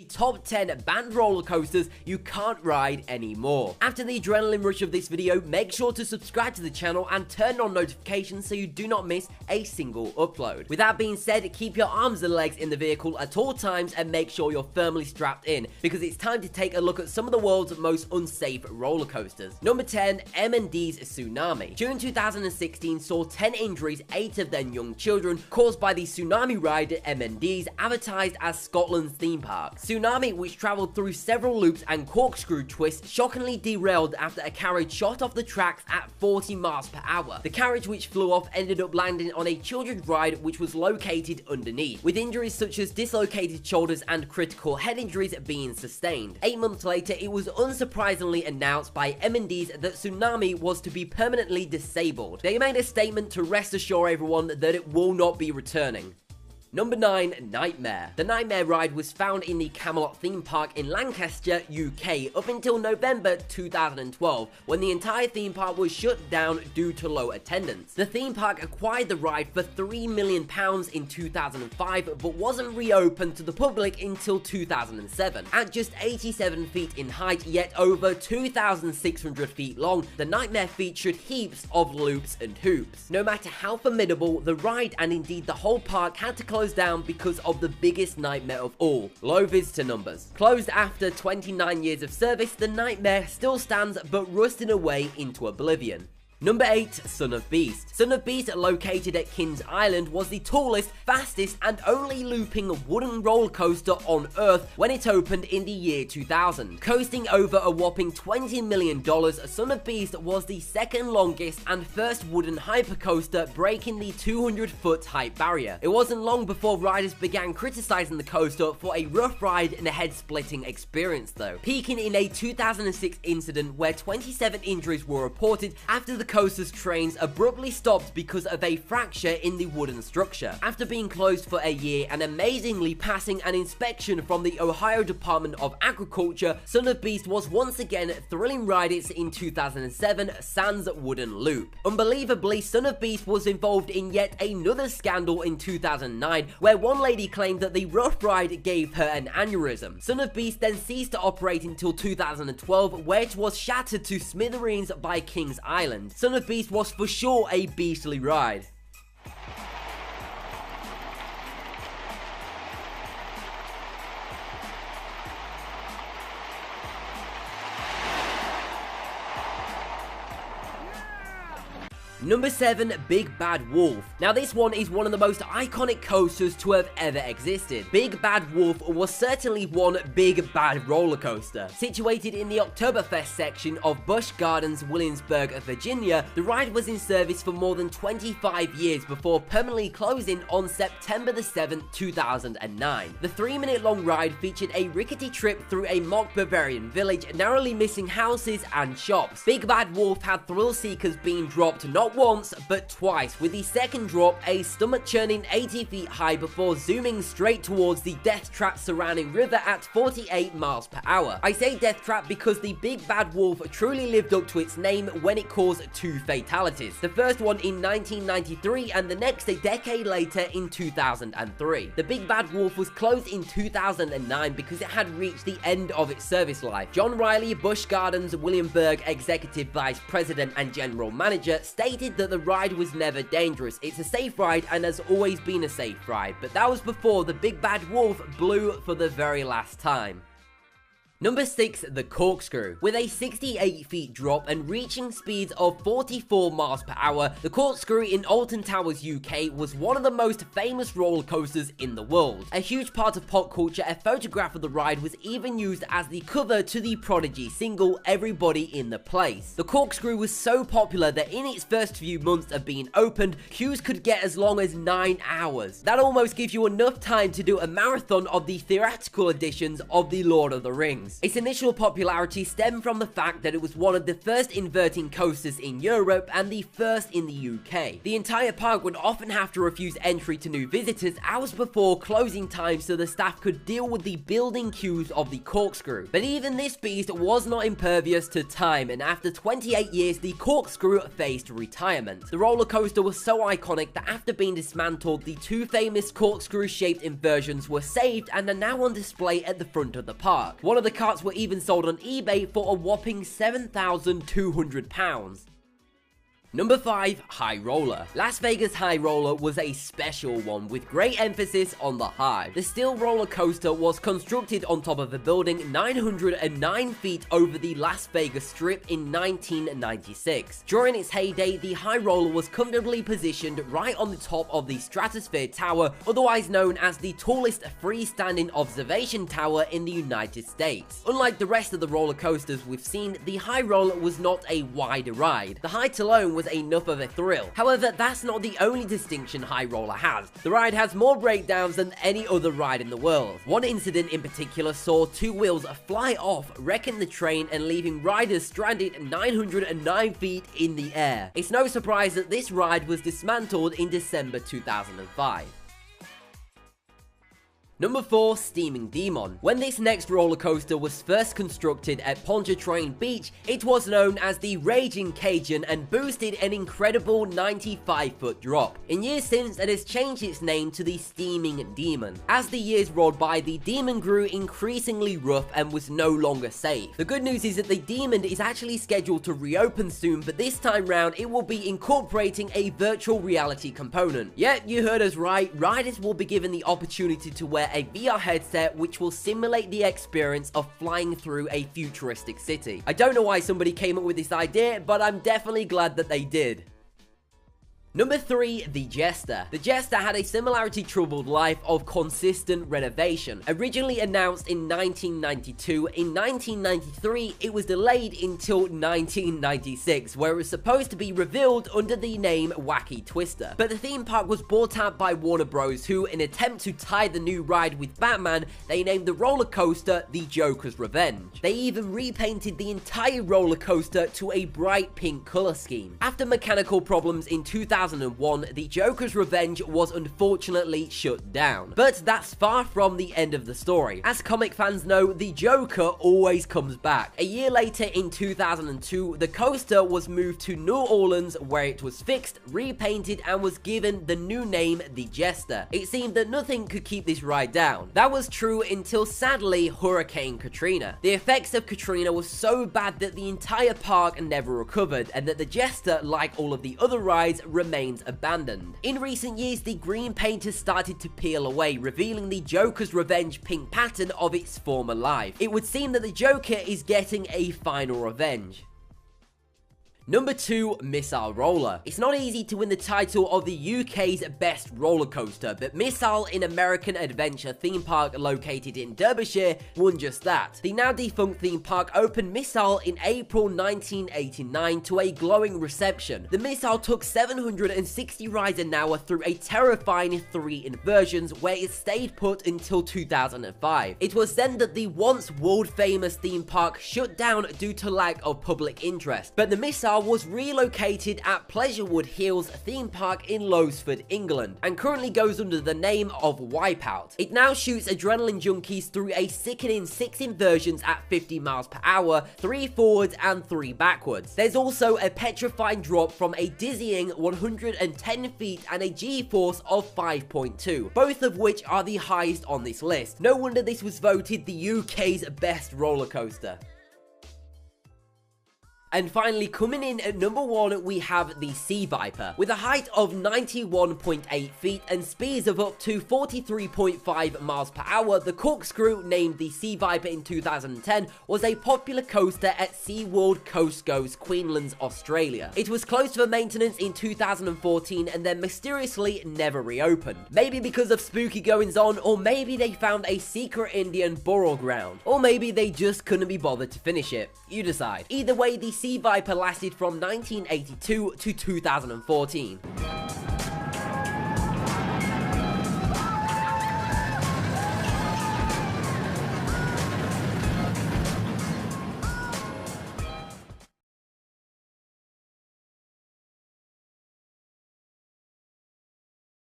Top 10 banned roller coasters you can't ride anymore. After the adrenaline rush of this video, make sure to subscribe to the channel and turn on notifications so you do not miss a single upload. With that being said, keep your arms and legs in the vehicle at all times and make sure you're firmly strapped in, because it's time to take a look at some of the world's most unsafe roller coasters. Number 10, M&D's Tsunami. June 2016 saw 10 injuries, 8 of them young children, caused by the tsunami ride at M&D's, advertised as Scotland's theme park. Tsunami, which travelled through several loops and corkscrew twists, shockingly derailed after a carriage shot off the tracks at 40 miles per hour. The carriage which flew off ended up landing on a children's ride which was located underneath, with injuries such as dislocated shoulders and critical head injuries being sustained. 8 months later, it was unsurprisingly announced by M&D's that Tsunami was to be permanently disabled. They made a statement to rest assure everyone that it will not be returning. Number 9, Nightmare. The Nightmare ride was found in the Camelot theme park in Lancaster, UK, up until November 2012, when the entire theme park was shut down due to low attendance. The theme park acquired the ride for £3 million in 2005, but wasn't reopened to the public until 2007. At just 87 feet in height, yet over 2,600 feet long, the Nightmare featured heaps of loops and hoops. No matter how formidable, the ride and indeed the whole park had to close down because of the biggest nightmare of all: low visitor numbers. Closed after 29 years of service, the Nightmare still stands but rusted away into oblivion. Number 8, Son of Beast. Son of Beast, located at Kings Island, was the tallest, fastest, and only looping wooden roller coaster on Earth when it opened in the year 2000. Coasting over a whopping $20 million, Son of Beast was the second longest and first wooden hypercoaster, breaking the 200-foot height barrier. It wasn't long before riders began criticizing the coaster for a rough ride and a head-splitting experience though, peaking in a 2006 incident where 27 injuries were reported after the coaster's trains abruptly stopped because of a fracture in the wooden structure. After being closed for a year and amazingly passing an inspection from the Ohio Department of Agriculture, Son of Beast was once again thrilling riders in 2007 sans wooden loop. Unbelievably, Son of Beast was involved in yet another scandal in 2009, where one lady claimed that the rough ride gave her an aneurysm. Son of Beast then ceased to operate until 2012, where it was shattered to smithereens by Kings Island. Son of Beast was for sure a beastly ride. Number 7, Big Bad Wolf. Now this one is one of the most iconic coasters to have ever existed. Big Bad Wolf was certainly one big bad roller coaster. Situated in the Oktoberfest section of Busch Gardens, Williamsburg, Virginia, the ride was in service for more than 25 years before permanently closing on September the 7th, 2009. The 3-minute long ride featured a rickety trip through a mock Bavarian village, narrowly missing houses and shops. Big Bad Wolf had thrill seekers being dropped not once, but twice, with the second drop a stomach-churning 80 feet high before zooming straight towards the death trap surrounding river at 48 miles per hour. I say death trap because the Big Bad Wolf truly lived up to its name when it caused 2 fatalities. The first one in 1993 and the next a decade later in 2003. The Big Bad Wolf was closed in 2009 because it had reached the end of its service life. John Riley, Busch Gardens Williamsburg Executive Vice President and General Manager, stated that the ride was never dangerous. It's a safe ride and has always been a safe ride, but that was before the Big Bad Wolf blew for the very last time. Number 6, the Corkscrew. With a 68 feet drop and reaching speeds of 44 miles per hour, the Corkscrew in Alton Towers, UK was one of the most famous roller coasters in the world. A huge part of pop culture, a photograph of the ride was even used as the cover to the Prodigy single Everybody in the Place. The Corkscrew was so popular that in its first few months of being opened, queues could get as long as 9 hours. That almost gives you enough time to do a marathon of the theatrical editions of The Lord of the Rings. years. Its initial popularity stemmed from the fact that it was one of the first inverting coasters in Europe and the first in the UK. The entire park would often have to refuse entry to new visitors hours before closing time so the staff could deal with the building queues of the corkscrew. But even this beast was not impervious to time, and after 28 years, the corkscrew faced retirement. The roller coaster was so iconic that after being dismantled, the two famous corkscrew-shaped inversions were saved and are now on display at the front of the park. One of the carts were even sold on eBay for a whopping £7,200. Number 5. High Roller. Las Vegas High Roller was a special one with great emphasis on the high. The steel roller coaster was constructed on top of a building 909 feet over the Las Vegas Strip in 1996. During its heyday, the High Roller was comfortably positioned right on the top of the Stratosphere Tower, otherwise known as the tallest freestanding observation tower in the United States. Unlike the rest of the roller coasters we've seen, the High Roller was not a wide ride. The height alone was enough of a thrill. However, that's not the only distinction High Roller has. The ride has more breakdowns than any other ride in the world. One incident in particular saw two wheels fly off, wrecking the train and leaving riders stranded 909 feet in the air. It's no surprise that this ride was dismantled in December 2005. Number 4. Steaming Demon. When this next roller coaster was first constructed at Pontchartrain Beach, it was known as the Raging Cajun and boosted an incredible 95-foot drop. In years since, it has changed its name to the Steaming Demon. As the years rolled by, the Demon grew increasingly rough and was no longer safe. The good news is that the Demon is actually scheduled to reopen soon, but this time round, it will be incorporating a virtual reality component. Yeah, you heard us right, riders will be given the opportunity to wear a VR headset which will simulate the experience of flying through a futuristic city. I don't know why somebody came up with this idea, but I'm definitely glad that they did. Number 3. The Jester. The Jester had a similarity-troubled life of consistent renovation. Originally announced in 1992, in 1993 it was delayed until 1996, where it was supposed to be revealed under the name Wacky Twister. But the theme park was bought out by Warner Bros, who, in an attempt to tie the new ride with Batman, they named the roller coaster the Joker's Revenge. They even repainted the entire roller coaster to a bright pink color scheme. After mechanical problems in 2001, the Joker's Revenge was unfortunately shut down. But that's far from the end of the story. As comic fans know, the Joker always comes back. A year later, in 2002, the coaster was moved to New Orleans, where it was fixed, repainted, and was given the new name, the Jester. It seemed that nothing could keep this ride down. That was true until, sadly, Hurricane Katrina. The effects of Katrina were so bad that the entire park never recovered, and that the Jester, like all of the other rides, remains abandoned. In recent years, the green paint has started to peel away, revealing the Joker's Revenge pink pattern of its former life. It would seem that the Joker is getting a final revenge. Number 2. Missile Roller. It's not easy to win the title of the UK's best roller coaster, but Missile, in American Adventure theme park located in Derbyshire, won just that. The now defunct theme park opened Missile in April 1989 to a glowing reception. The Missile took 760 rides an hour through a terrifying 3 inversions, where it stayed put until 2005. It was then that the once world-famous theme park shut down due to lack of public interest, but the Missile was relocated at Pleasurewood Hills theme park in Lowesford, England, and currently goes under the name of Wipeout. It now shoots adrenaline junkies through a sickening 6 inversions at 50 miles per hour, 3 forwards and 3 backwards. There's also a petrifying drop from a dizzying 110 feet and a G-force of 5.2, both of which are the highest on this list. No wonder this was voted the UK's best roller coaster. And finally, coming in at number 1, we have the Sea Viper. With a height of 91.8 feet and speeds of up to 43.5 miles per hour, the corkscrew, named the Sea Viper in 2010, was a popular coaster at SeaWorld Coast Goes, Queensland, Australia. It was closed for maintenance in 2014 and then mysteriously never reopened. Maybe because of spooky goings on, or maybe they found a secret Indian burial ground, or maybe they just couldn't be bothered to finish it. You decide. Either way, the Sea Viper lasted from 1982 to 2014.